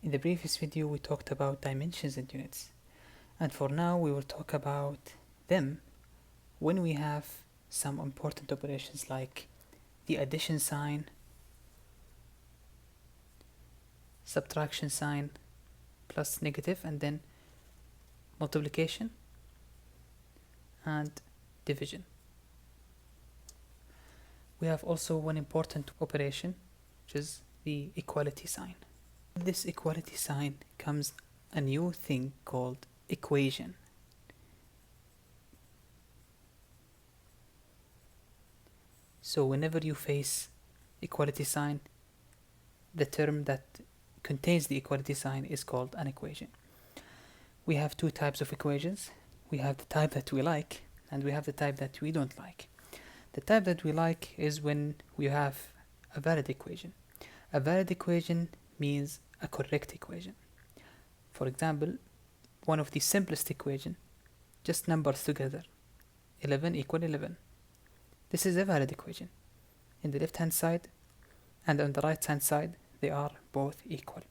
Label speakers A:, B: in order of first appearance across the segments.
A: In the previous video we talked about dimensions and units, and for now we will talk about them when we have some important operations like the addition sign, subtraction sign, plus negative, and then multiplication and division. We have also one important operation, which is the equality sign. With this equality sign comes a new thing called equation. So whenever you face equality sign, the term that contains the equality sign is called an equation. We have two types of equations. We have the type that we like, and we have the type that we don't like. The type that we like is when we have a valid equation. A valid equation means a correct equation. For example, one of the simplest equation, just numbers together, 11 equal 11. This is a valid equation. In the left hand side and on the right hand side, they are both equal.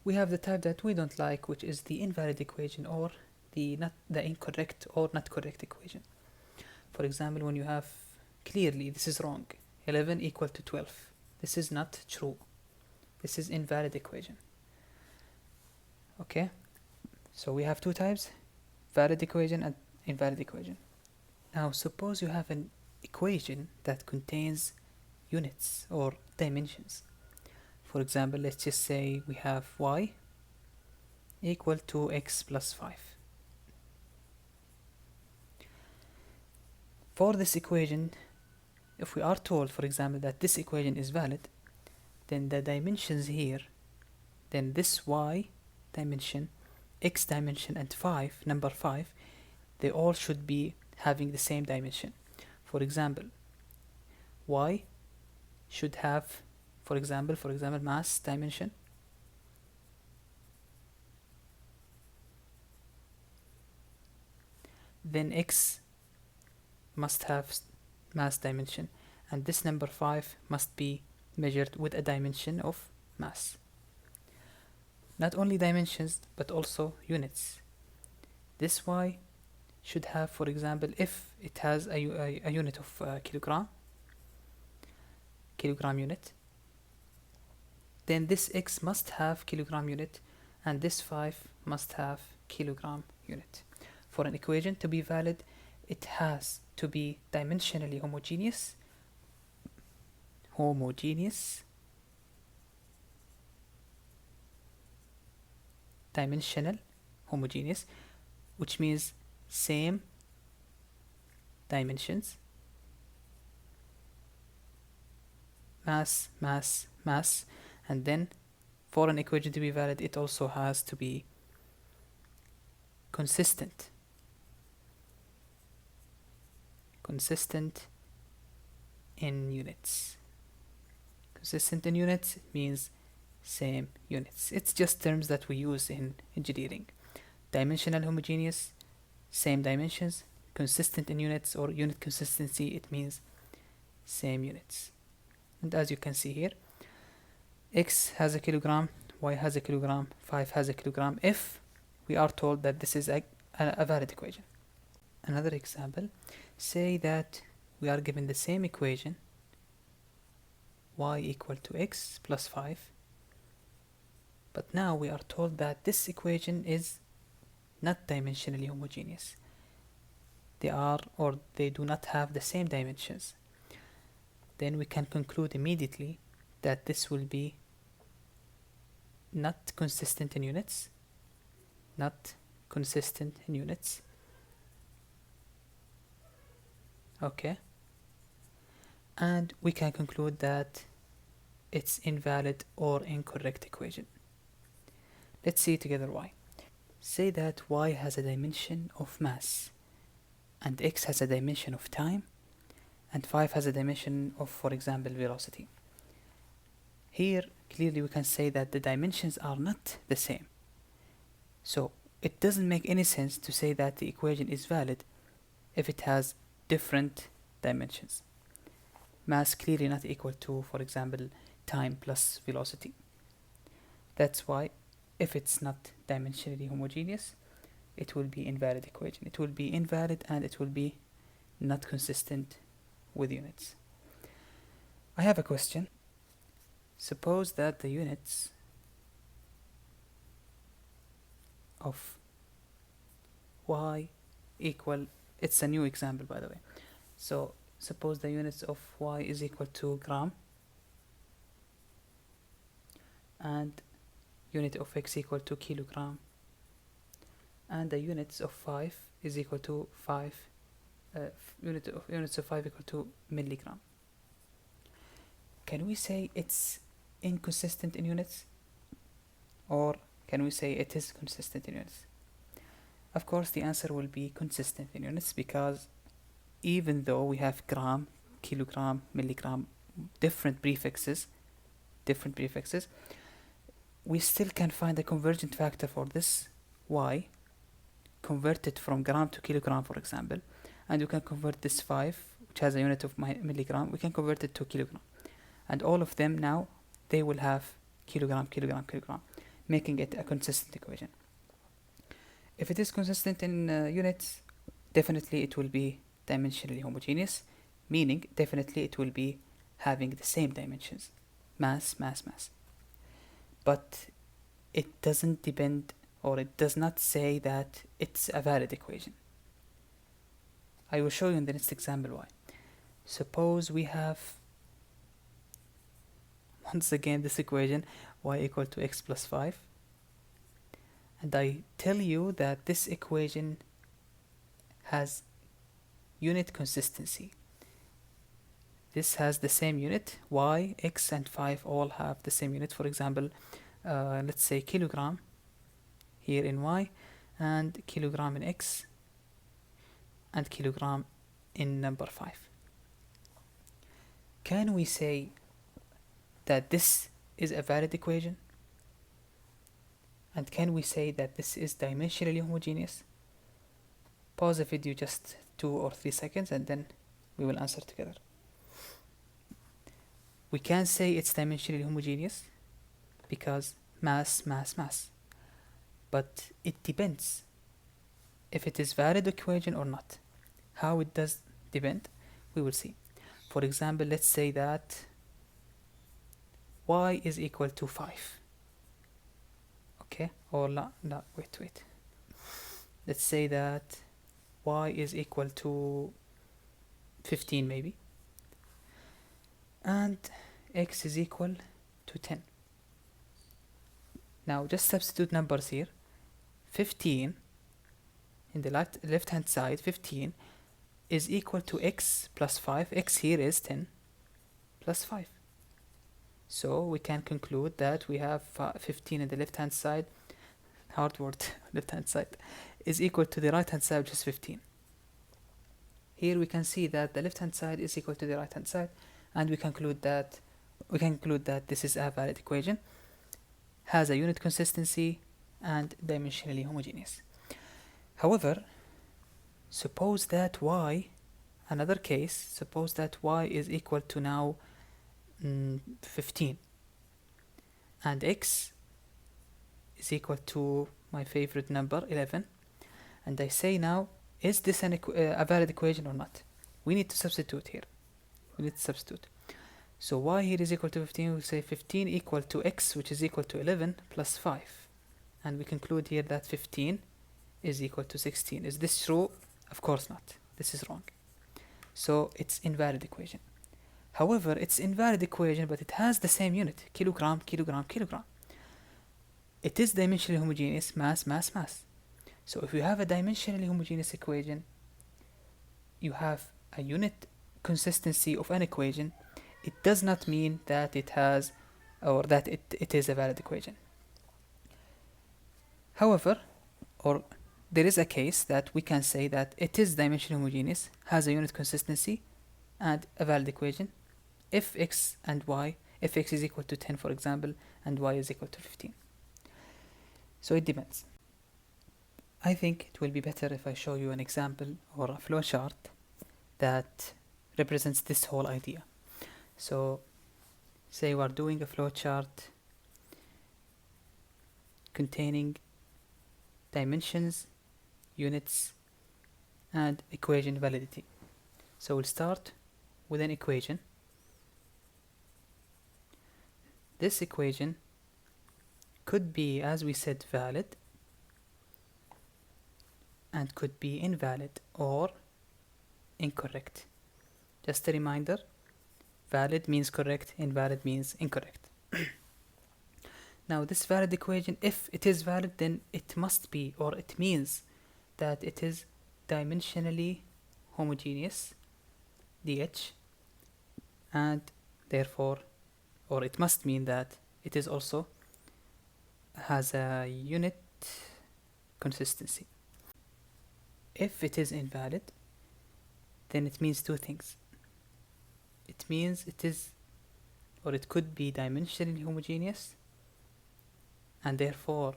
A: We have the type that we don't like, which is the invalid equation, or the incorrect or not correct equation. For example, when you have clearly this is wrong, 11 equal to 12. This is not true. This is invalid equation. Okay, so we have two types, valid equation and invalid equation. Now suppose you have an equation that contains units or dimensions. For example, let's just say we have y equal to x plus 5. For this equation, if we are told, for example, that this equation is valid, then the dimensions here, then this y dimension, x dimension, and number 5, they all should be having the same dimension. For example, y should have, for example, mass dimension, then x must have mass dimension, and this number 5 must be measured with a dimension of mass. Not only dimensions, but also units. This y should have, for example, if it has a unit of kilogram unit, then this x must have kilogram unit, and this 5 must have kilogram unit. For an equation to be valid, it has to be dimensionally homogeneous, dimensional homogeneous, which means same dimensions, mass, and then for an equation to be valid, it also has to be consistent in units. Consistent in units means same units. It's just terms that we use in engineering. Dimensional homogeneous, same dimensions. Consistent in units or unit consistency, it means same units. And as you can see here, x has a kilogram, y has a kilogram, 5 has a kilogram, if we are told that this is a valid equation. Another example, say that we are given the same equation, y equal to x plus 5, but now we are told that this equation is not dimensionally homogeneous. They do not have the same dimensions. Then we can conclude immediately that this will be not consistent in units, okay, and we can conclude that it's invalid or incorrect equation. Let's see together why. Say that y has a dimension of mass, and x has a dimension of time, and 5 has a dimension of, for example, velocity. Here, clearly we can say that the dimensions are not the same. So, it doesn't make any sense to say that the equation is valid if it has different dimensions. Mass clearly not equal to, for example, time plus velocity. That's why if it's not dimensionally homogeneous, it will be invalid equation. It will be invalid and it will be not consistent with units. I have a question. Suppose that the units of y equal, it's a new example by the way. So suppose the units of y is equal to gram and unit of x equal to kilogram, and the units of 5 is equal to 5 units of 5 equal to milligram. Can we say it's inconsistent in units, or can we say it is consistent in units? Of course the answer will be consistent in units, because even though we have gram, kilogram, milligram, different prefixes, we still can find a convergent factor for this y, converted from gram to kilogram, for example, and we can convert this 5, which has a unit of milligram, we can convert it to kilogram, and all of them now, they will have kilogram, kilogram, kilogram, making it a consistent equation. If it is consistent in units, definitely it will be dimensionally homogeneous, meaning definitely it will be having the same dimensions, mass, mass, mass. But it doesn't depend, or it does not say that it's a valid equation. I will show you in the next example why. Suppose we have, once again, this equation, y equal to x plus 5, and I tell you that this equation has unit consistency. This has the same unit, y, x, and 5 all have the same unit. For example, let's say kilogram here in y, and kilogram in x, and kilogram in number 5. Can we say that this is a valid equation? And can we say that this is dimensionally homogeneous? Pause the video just 2 or 3 seconds and then we will answer together. We can say it's dimensionally homogeneous because mass, mass, mass. But it depends if it is valid equation or not. How it does depend, we will see. For example, let's say that y is equal to 5. Okay, or no, wait. Let's say that y is equal to 15 maybe, and x is equal to 10. Now just substitute numbers here. 15 in the left hand side, 15 is equal to x plus 5. X here is 10 plus 5. So we can conclude that we have 15 in the left hand side, hard word, left hand side, is equal to the right hand side, which is 15. Here we can see that the left hand side is equal to the right hand side, and we conclude that this is a valid equation, has a unit consistency, and dimensionally homogeneous. However, suppose that y, another case, suppose that y is equal to now 15 and x is equal to my favorite number 11, and I say now, is this a valid equation or not? We need to substitute here. So y here is equal to 15. We say 15 equal to x, which is equal to 11 plus 5, and we conclude here that 15 is equal to 16. Is this true? Of course not. This is wrong. So it's invalid equation. However, it's invalid equation, but it has the same unit, kilogram, kilogram, kilogram. It is dimensionally homogeneous, mass, mass, mass. So if you have a dimensionally homogeneous equation, you have a unit consistency of an equation. It does not mean that it has, or that it is a valid equation. However, or there is a case that we can say that it is dimensionally homogeneous, has a unit consistency, and a valid equation if x and y, if x is equal to 10 for example, and y is equal to 15. So it depends. I think it will be better if I show you an example or a flowchart that represents this whole idea. So say we are doing a flowchart containing dimensions, units, and equation validity. So we'll start with an equation. This equation could be, as we said, valid, and could be invalid or incorrect. Just a reminder, valid means correct, invalid means incorrect. Now this valid equation, if it is valid, then it must be, or it means that it is dimensionally homogeneous, dh, and therefore, or it must mean that it is also has a unit consistency. If it is invalid, then it means two things. It means it is, or it could be dimensionally homogeneous, and therefore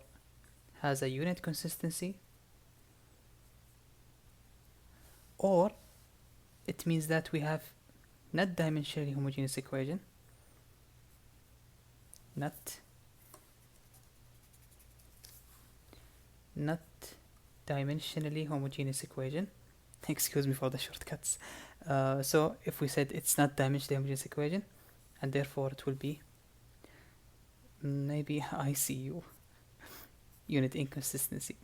A: has a unit consistency, or it means that we have not dimensionally homogeneous equation, not dimensionally homogeneous equation. Excuse me for the shortcuts. So if we said it's not dimensionally homogeneous equation, and therefore it will be maybe ICU, unit inconsistency.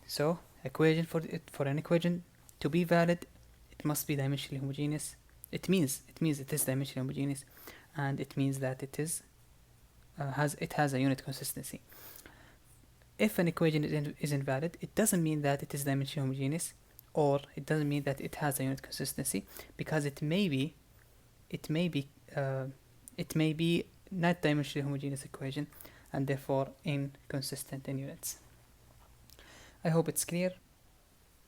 A: So equation for an equation to be valid, it must be dimensionally homogeneous. It means it is dimensionally homogeneous, and it means that it is has a unit consistency. If an equation is invalid, it doesn't mean that it is dimensionally homogeneous, or it doesn't mean that it has a unit consistency, because it may be not dimensionally homogeneous equation, and therefore inconsistent in units. I hope it's clear,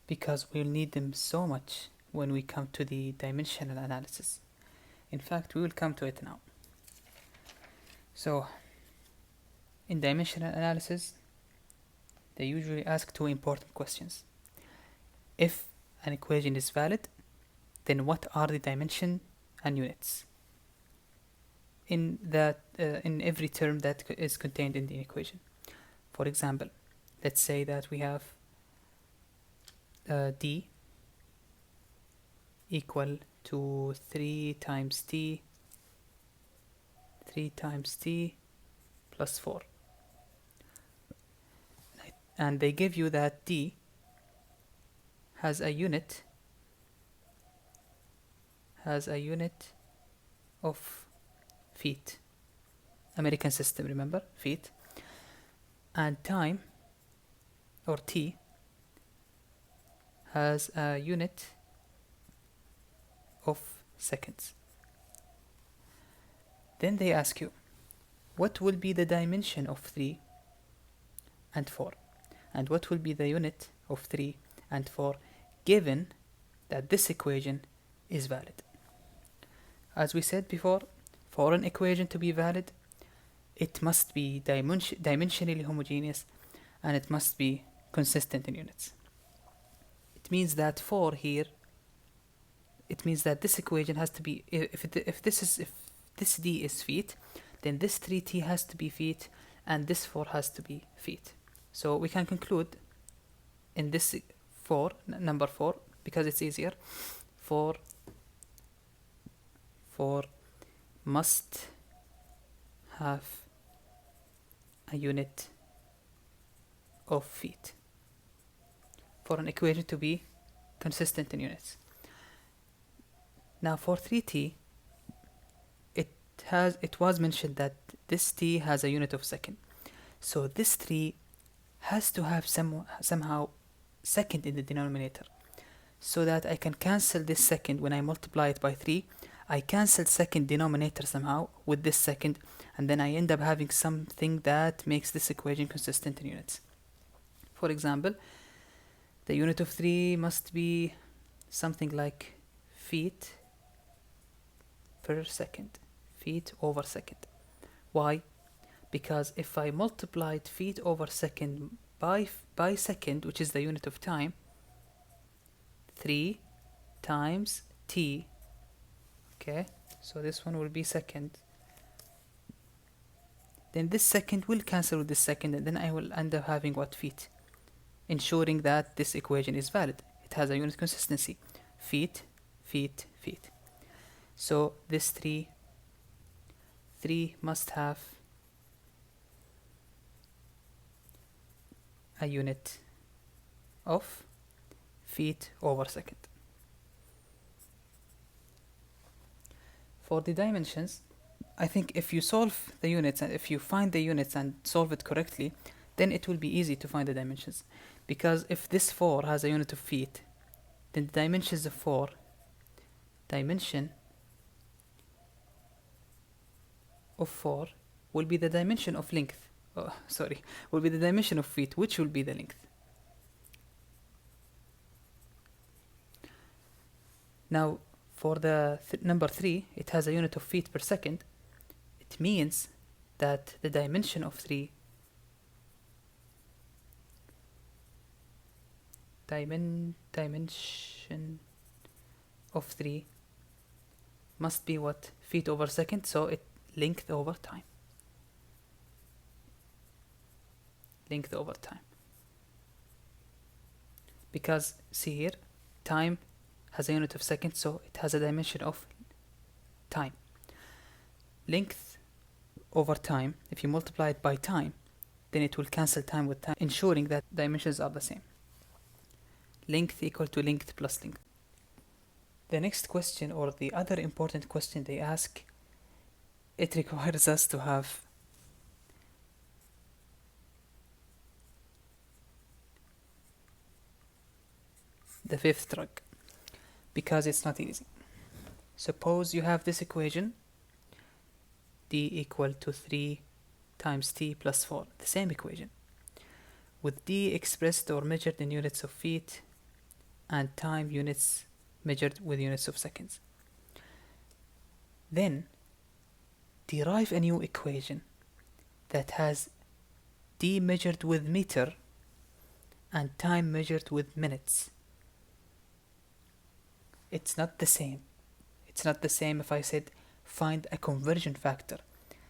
A: because we'll need them so much when we come to the dimensional analysis. In fact, we will come to it now. So, in dimensional analysis, they usually ask two important questions. If an equation is valid, then what are the dimension and units in every term that is contained in the equation? For example, let's say that we have d equal to 3 times t plus 4. And they give you that d has a unit of feet. American system, remember? Feet. And time, or t, has a unit of seconds. Then they ask you, what will be the dimension of 3 and 4? And what will be the unit of 3 and 4 given that this equation is valid? As we said before, for an equation to be valid, it must be dimensionally homogeneous, and it must be consistent in units. It means that this equation has to be, if this d is feet, then this 3t has to be feet, and this 4 has to be feet. So we can conclude in this number 4, because it's easier, 4 must have a unit of feet for an equation to be consistent in units. Now for 3t, it was mentioned that this t has a unit of second. So this 3 has to have somehow second in the denominator, so that I can cancel this second when I multiply it by 3. I cancel second denominator somehow with this second, and then I end up having something that makes this equation consistent in units. For example, the unit of 3 must be something like feet per second, feet over second. Why? Because if I multiplied feet over second by second, which is the unit of time, 3 times t, okay, so this one will be second, then this second will cancel with this second, and then I will end up having what? Feet, ensuring that this equation is valid. It has a unit consistency. Feet, feet, feet. So this 3 must have a unit of feet over second. For the dimensions, I think if you solve the units and if you find the units and solve it correctly, then it will be easy to find the dimensions. Because if this 4 has a unit of feet, then the dimensions of 4, dimension of 4 will be the dimension of length. Will be the dimension of feet, which will be the length. Now, for the number 3, it has a unit of feet per second. It means that the dimension of 3 dimension of 3 must be what? Feet over second, so it length over time. Length over time. Because, see here, time has a unit of second, so it has a dimension of time. Length over time, if you multiply it by time, then it will cancel time with time, ensuring that dimensions are the same. Length equal to length plus length. The next question, or the other important question they ask, it requires us to have the fifth drug, because it's not easy. Suppose you have this equation, d equal to 3 times t plus 4, the same equation, with d expressed or measured in units of feet and time units measured with units of seconds. Then derive a new equation that has d measured with meter and time measured with minutes. It's not the same. It's not the same if I said find a conversion factor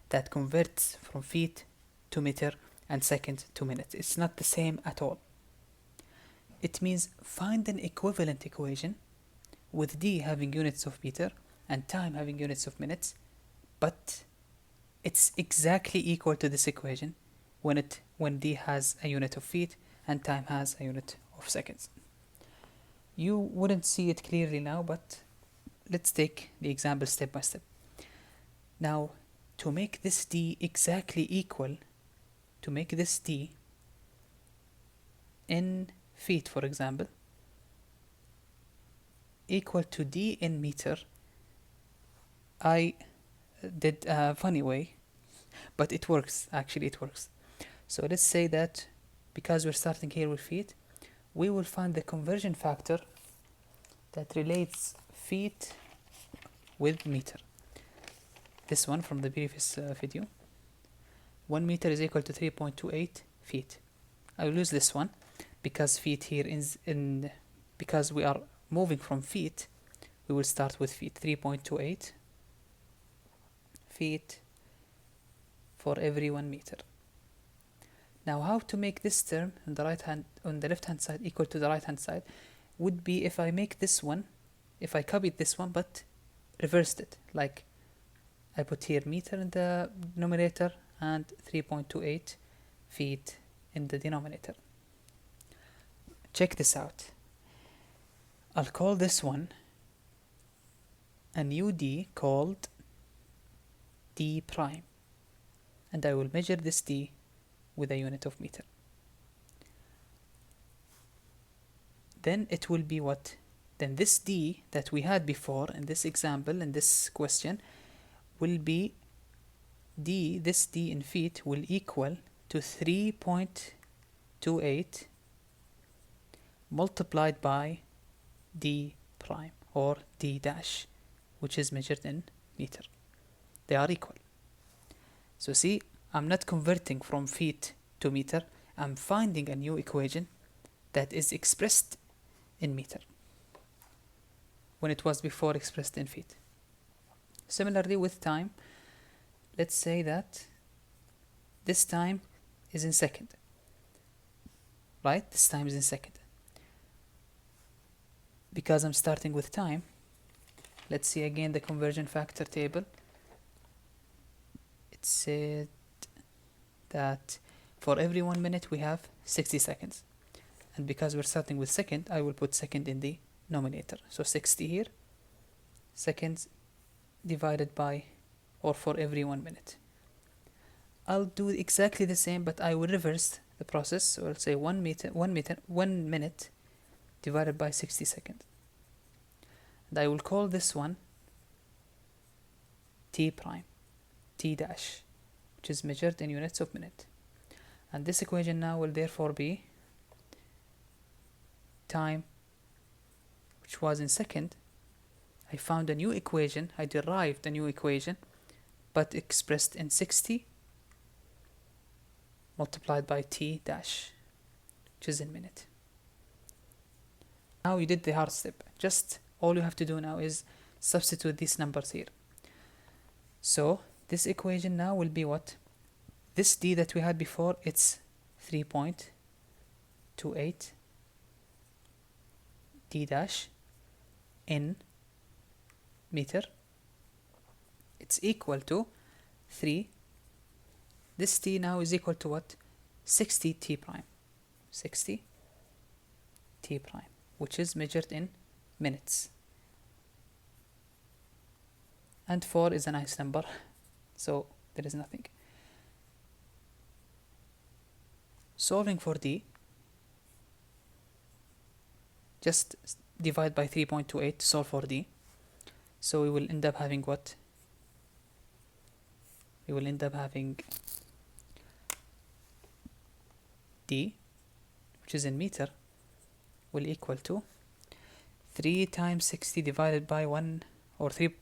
A: that converts from feet to meter and second to minutes. It's not the same at all. It means find an equivalent equation with d having units of meter and time having units of minutes, but it's exactly equal to this equation when d has a unit of feet and time has a unit of seconds. You wouldn't see it clearly now, but let's take the example step by step. Now, to make this d exactly equal, to make this d in feet, for example, equal to d in meter, I did a funny way, but it works. Actually, it works. So let's say that because we're starting here with feet, we will find the conversion factor that relates feet with meter. This one from the previous video. 1 meter is equal to 3.28 feet. I will use this one because feet here because we are moving from feet, we will start with feet. 3.28 feet for every 1 meter. Now, how to make this term on the left hand side equal to the right hand side would be if I make this one, if I copied this one but reversed it, like I put here meter in the numerator and 3.28 feet in the denominator. Check this out. I'll call this one a new d called d prime, and I will measure this d with a unit of meter. Then it will be what? Then this d that we had before in this example, in this question, will be this d in feet will equal to 3.28 multiplied by d prime or d dash, which is measured in meter. They are equal. So see, I'm not converting from feet to meter. I'm finding a new equation that is expressed in meter when it was before expressed in feet. Similarly with time, let's say that this time is in second, right? This time is in second. Because I'm starting with time, let's see again the conversion factor table. It said that for every 1 minute we have 60 seconds. And because we're starting with second, I will put second in the numerator. So 60 here, seconds divided by, or for every 1 minute. I'll do exactly the same, but I will reverse the process. So I'll say 1 minute divided by 60 seconds. And I will call this one t prime, t dash, which is measured in units of minute. And this equation now will therefore be time, which was in second. I found a new equation, I derived a new equation, but expressed in 60 multiplied by t dash, which is in minute. Now you did the hard step. Just all you have to do now is substitute these numbers here. So this equation now will be what? This d that we had before, it's 3.28 d dash in meter. It's equal to 3. This t now is equal to what? 60 t prime. 60 t prime, which is measured in minutes. And 4 is a nice number, so there is nothing. Solving for d, just divide by 3.28 to solve for d. So we will end up having what? We will end up having d, which is in meter, will equal to 3 times 60 divided by 1, or 3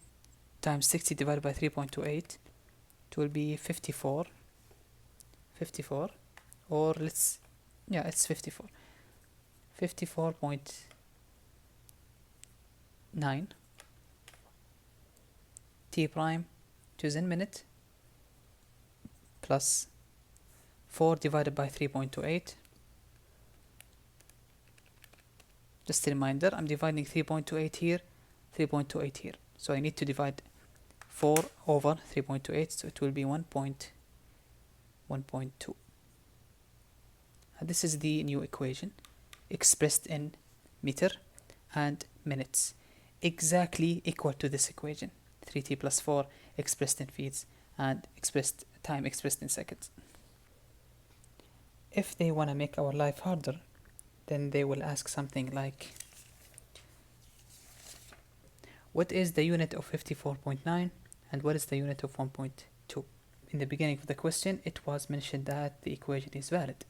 A: times 60 divided by 3.28. It will be 54, or it's 54. 54.9 t prime, which is in minute, plus 4 divided by 3.28. Just a reminder, I'm dividing 3.28 here, 3.28 here. So I need to divide 4 over 3.28, so it will be 1.2. And this is the new equation, expressed in meter and minutes, exactly equal to this equation, 3t plus 4 expressed in feet and time expressed in seconds. If they want to make our life harder, then they will ask something like, what is the unit of 54.9 and what is the unit of 1.2? In the beginning of the question, it was mentioned that the equation is valid.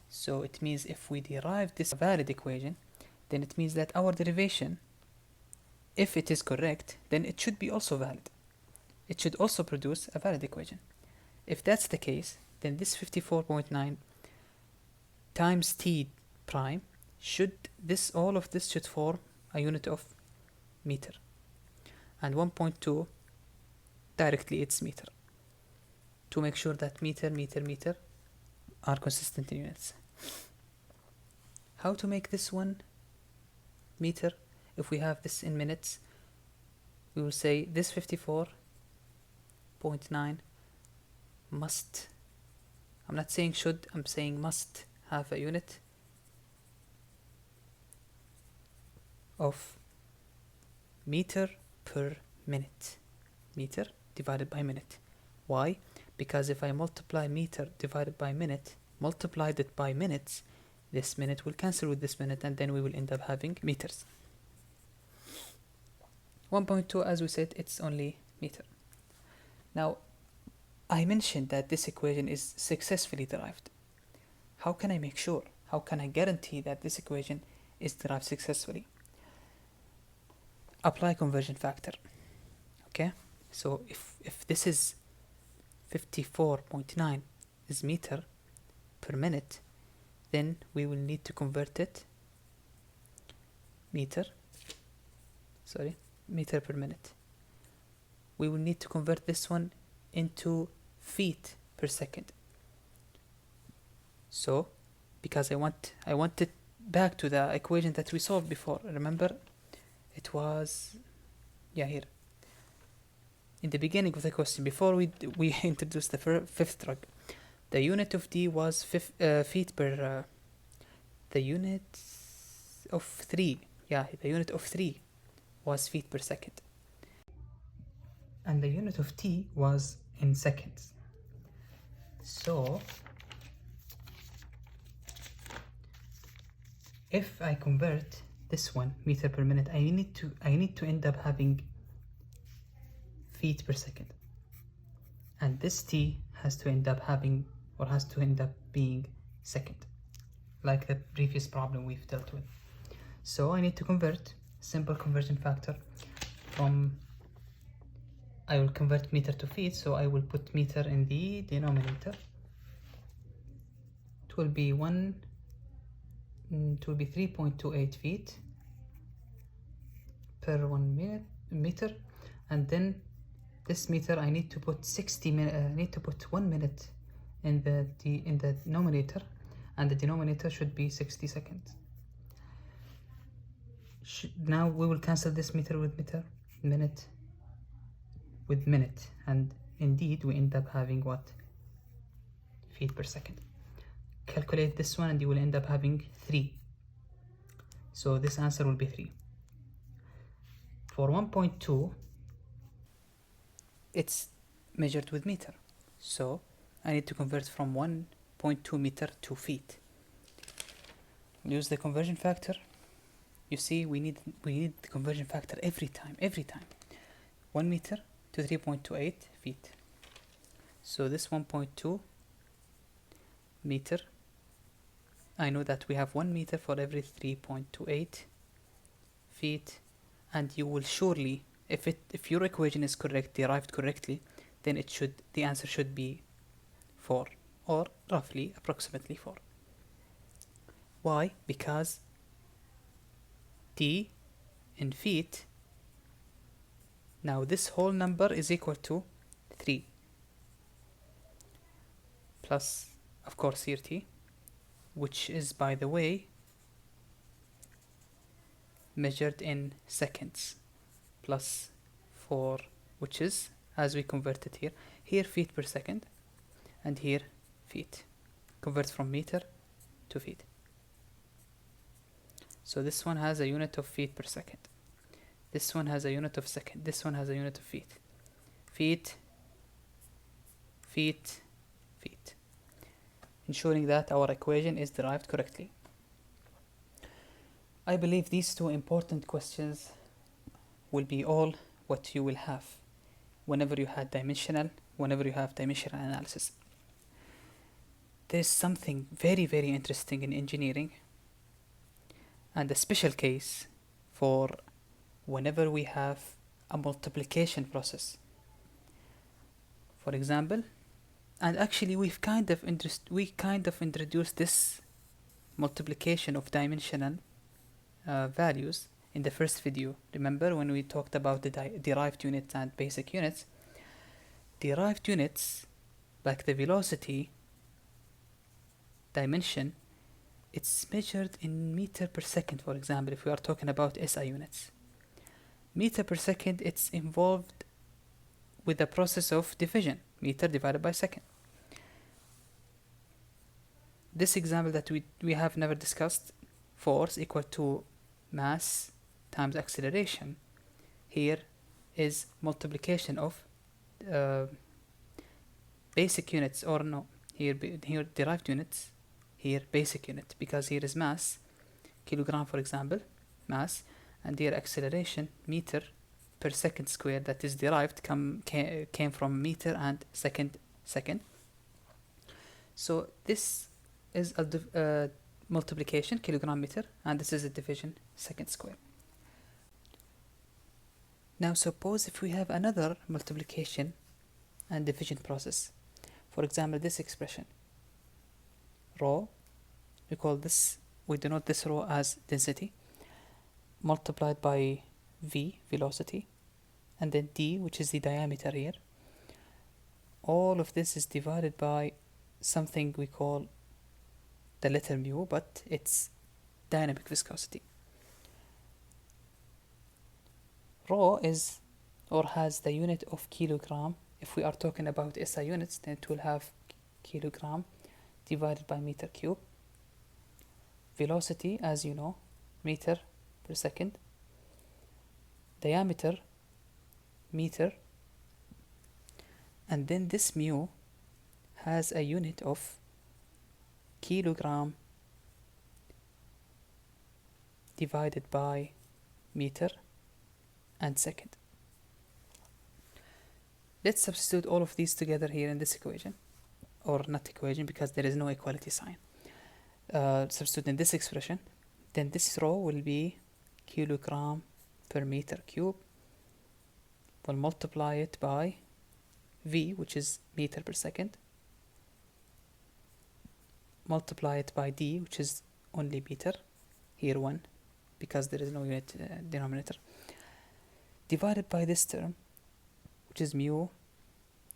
A: So it means if we derive this valid equation, then it means that our derivation, if it is correct, then it should be also valid. It should also produce a valid equation. If that's the case, then this 54.9 times t prime all of this should form a unit of meter, and 1.2 directly it's meter, to make sure that meter are consistent in units. How to make this one meter? If we have this in minutes, we will say this 54.9 must, I'm not saying should, I'm saying must have a unit of meter per minute. Meter divided by minute. Why? Because if I multiply meter divided by minute, multiplied it by minutes, this minute will cancel with this minute, and then we will end up having meters. 1.2, as we said, it's only meter. Now, I mentioned that this equation is successfully derived. How can I make sure? How can I guarantee that this equation is derived successfully? Apply conversion factor. Okay, so if this is 54.9 is meter per minute, then we will need to convert it meter per minute. We will need to convert this one into feet per second. So because I want it back to the equation that we solved before. Remember, it was here in the beginning of the question, before we introduced the fifth drug. The unit of D was feet per the unit of 3. The unit of 3 was feet per second, and the unit of T was in seconds. So if I convert this one meter per minute, I need to end up having feet per second, and this T has to end up having, or has to end up being, second, like the previous problem we've dealt with. So I need to convert, simple conversion factor from, I will convert meter to feet, so I will put meter in the denominator. It will be 3.28 feet per 1 meter, and then this meter I need to put 1 minute in the denominator, and the denominator should be 60 seconds. Now we will cancel this meter with meter, minute with minute, and indeed we end up having what? Feet per second. Calculate this one and you will end up having 3. So this answer will be 3. For 1.2, it's measured with meter, so I need to convert from 1.2 meter to feet. Use the conversion factor. You see, we need the conversion factor every time. 1 meter to 3.28 feet. So this 1.2 meter, I know that we have 1 meter for every 3.28 feet, and you will surely, if your equation is correct, derived correctly, then the answer should be 4, or roughly approximately 4. Why? Because T in feet, now this whole number is equal to 3 plus, of course, here T, which is, by the way, measured in seconds, plus 4, which is, as we convert it here feet per second, and here feet. Convert from meter to feet. So this one has a unit of feet per second. This one has a unit of second. This one has a unit of feet. Feet, feet, feet. Ensuring that our equation is derived correctly. I believe these two important questions will be all what you will have whenever you have dimensional analysis. There's something very, very interesting in engineering, and a special case for whenever we have a multiplication process. For example, and actually we kind of introduced this multiplication of dimensional values in the first video. Remember when we talked about the derived units and basic units? Derived units, like the velocity dimension, it's measured in meter per second. For example, if we are talking about SI units, meter per second, it's involved with the process of division, meter divided by second. This example that we have never discussed, force equal to mass times acceleration, here is multiplication of basic units, or no, here derived units, here basic unit, because here is mass, kilogram for example, mass, and here acceleration, meter per second square, that is derived, came from meter and second. So this is a multiplication, kilogram meter, and this is a division, second square. Now suppose if we have another multiplication and division process. For example, this expression, rho, we denote this rho as density, multiplied by v, velocity, and then d, which is the diameter here. All of this is divided by something we call the letter mu, but it's dynamic viscosity. Rho is or has the unit of kilogram. If we are talking about SI units, then it will have kilogram divided by meter cube. Velocity, as you know, meter per second. Diameter, meter. And then this mu has a unit of kilogram divided by meter and second. Let's substitute all of these together here in this equation, or not equation because there is no equality sign. Substitute in this expression, then this rho will be kilogram per meter cube. We'll multiply it by V, which is meter per second. Multiply it by D, which is only meter, here 1, because there is no unit denominator. Divided by this term, which is mu.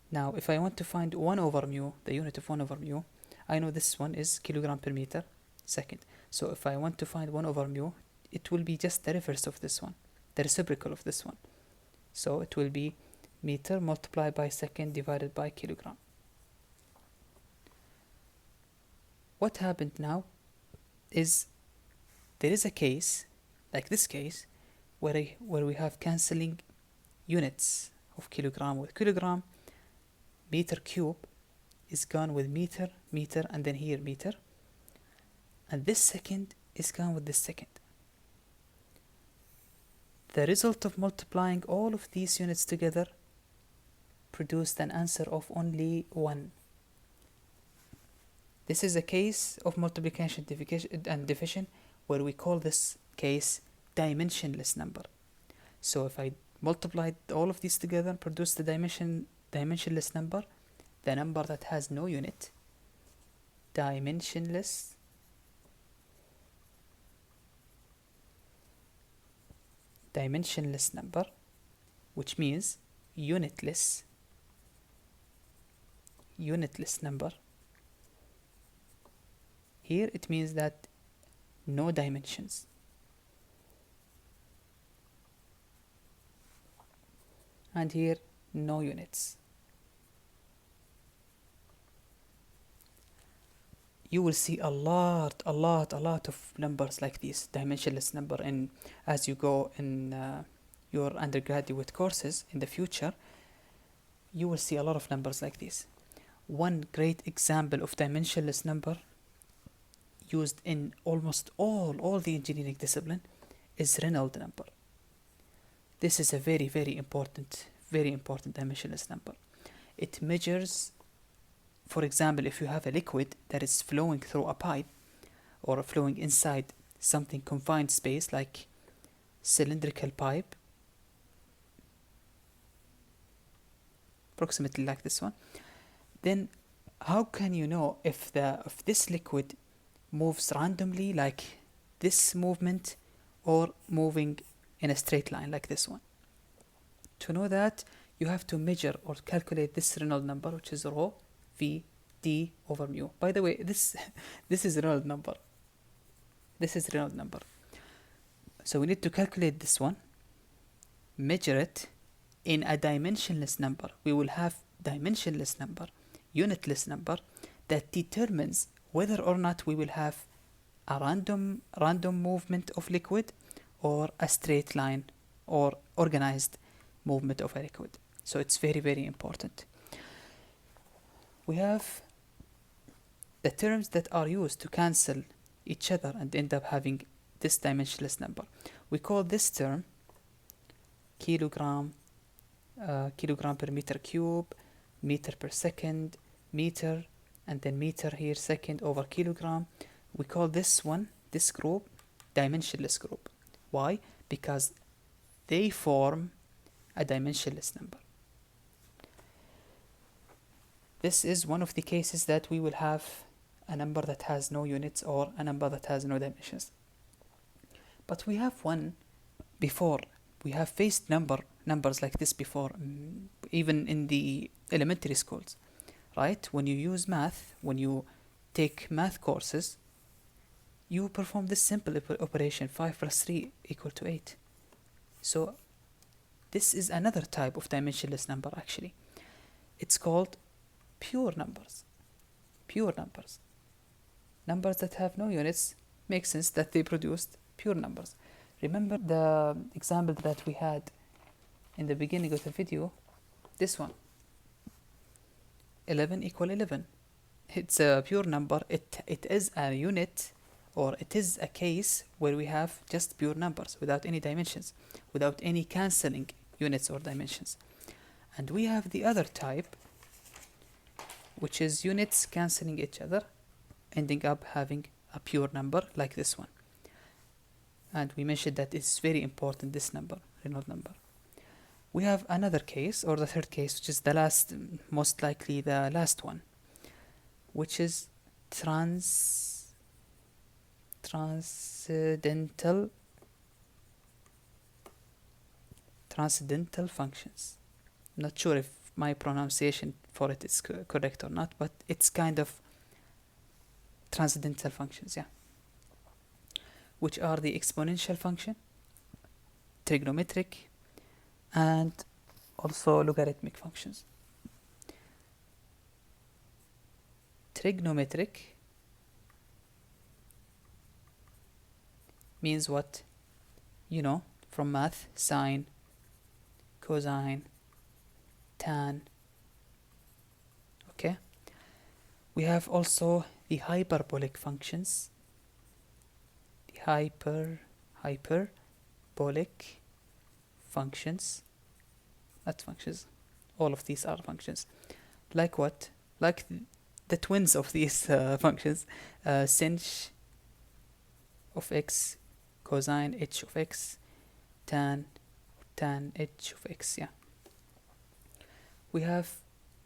A: Now, if I want to find 1 over mu, the unit of 1 over mu, I know this one is kilogram per meter second. So if I want to find 1 over mu, it will be just the reverse of this one, the reciprocal of this one. So it will be meter multiplied by second divided by kilogram. What happened now is there is a case, like this case, where we have cancelling units of kilogram with kilogram. Meter cube is gone with meter, meter, and then here meter. And this second is gone with this second. The result of multiplying all of these units together produced an answer of only 1. This is a case of multiplication and division where we call this case dimensionless number. So if I multiplied all of these together and produce the dimensionless number, the number that has no unit, dimensionless number, which means unitless number. Here it means that no dimensions. And here no units. You will see a lot of numbers like this, dimensionless number, and as you go in your undergraduate courses in the future, you will see a lot of numbers like this. One great example of dimensionless number used in almost all the engineering discipline is Reynolds number. This is a very important dimensionless number. It measures, for example, if you have a liquid that is flowing through a pipe or flowing inside something confined space like cylindrical pipe, approximately like this one, then how can you know if this liquid moves randomly like this movement or moving in a straight line like this one? To know that, you have to measure or calculate this Reynolds number, which is rho v d over mu. By the way, this is Reynolds number. This is Reynolds number. So we need to calculate this one, measure it in a dimensionless number. We will have dimensionless number, unitless number, that determines whether or not we will have a random movement of liquid or a straight line or organized movement of a liquid. So it's very important. We have the terms that are used to cancel each other and end up having this dimensionless number. We call this term kilogram per meter cube, meter per second, meter, and then meter here second over kilogram. We call this group dimensionless group. Why? Because they form a dimensionless number. This is one of the cases that we will have a number that has no units or a number that has no dimensions. But we have one before. We have faced numbers like this before, even in the elementary schools, right? When you use math, when you take math courses, you perform this simple operation, 5 plus 3 equal to 8. So this is another type of dimensionless number actually. It's called pure numbers. Pure numbers. Numbers that have no units, makes sense that they produced pure numbers. Remember the example that we had in the beginning of the video, this one. 11 equal 11. It's a pure number. It is a unit, or it is a case where we have just pure numbers without any dimensions, without any cancelling units or dimensions. And we have the other type, which is units cancelling each other, ending up having a pure number like this one. And we mentioned that it's very important, this number, Reynolds number. We have another case, or the third case, which is the last, most likely the last one, which is transcendental functions. Not sure if my pronunciation for it is correct or not, but it's kind of transcendental functions, yeah, which are the exponential function, trigonometric, and also logarithmic functions. Trigonometric means what? You know, from math, sine, cosine, tan. Okay. We have also the hyperbolic functions. The hyperbolic functions. Not functions. All of these are functions. Like what? Like the twins of these functions. Sinh of x, cosine h of x, tan h of x, yeah. We have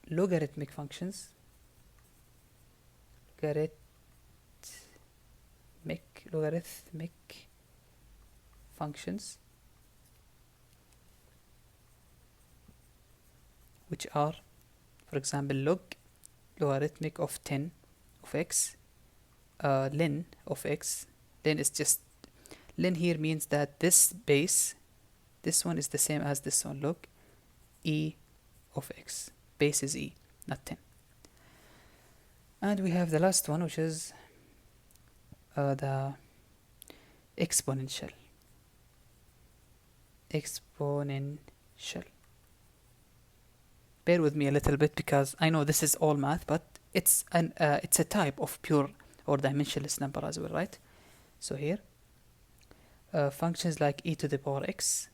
A: logarithmic functions. Logarithmic functions, which are, for example, logarithmic of 10 of x, ln of x. Ln is just, ln here means that this base, this one is the same as this one. Log e of x. Base is e, not 10. And we have the last one, which is the exponential. Bear with me a little bit, because I know this is all math, but it's a type of pure or dimensionless number as well, right? So here, functions like e to the power x,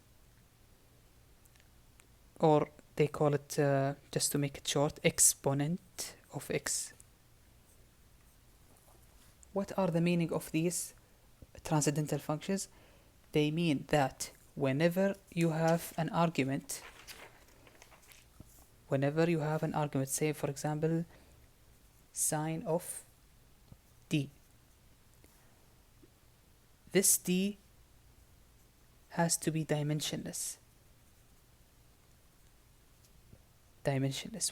A: or they call it, just to make it short, exponent of x. What are the meaning of these transcendental functions? They mean that whenever you have an argument, say for example sine of d, this d has to be dimensionless.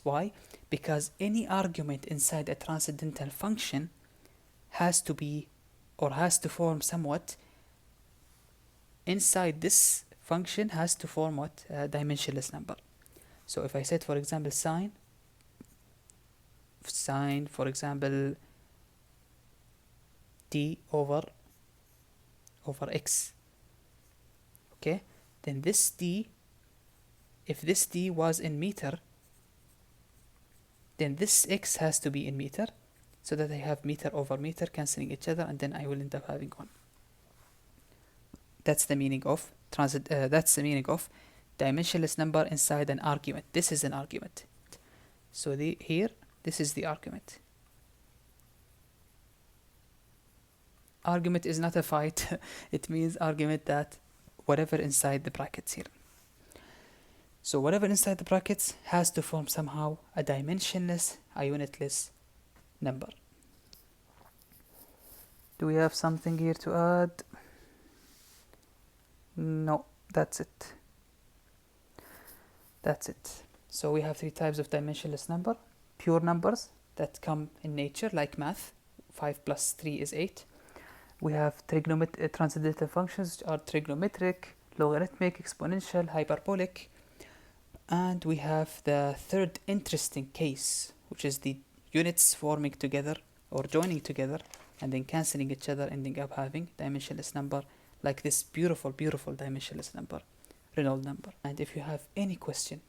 A: Why? Because any argument inside a transcendental function has to be, or has to form somewhat, inside this function has to form what? A dimensionless number. So if I said, for example, sine, for example, d over x, okay, then this d, if this d was in meter, then this x has to be in meter, so that I have meter over meter cancelling each other, and then I will end up having 1. That's the meaning of dimensionless number inside an argument. This is an argument. So here, this is the argument. Argument is not a fight. It means argument that whatever inside the brackets here. So whatever inside the brackets has to form somehow a dimensionless, a unitless number. Do we have something here to add? No, that's it. So we have 3 types of dimensionless number. Pure numbers that come in nature, like math. 5 plus 3 is 8. We have transcendental functions, which are trigonometric, logarithmic, exponential, hyperbolic. And we have the third interesting case, which is the units forming together or joining together and then cancelling each other, ending up having dimensionless number, like this beautiful, beautiful dimensionless number, Reynolds number. And if you have any question,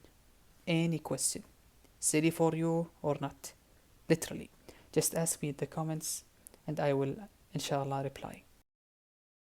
A: silly for you or not, literally, just ask me in the comments and I will inshallah reply.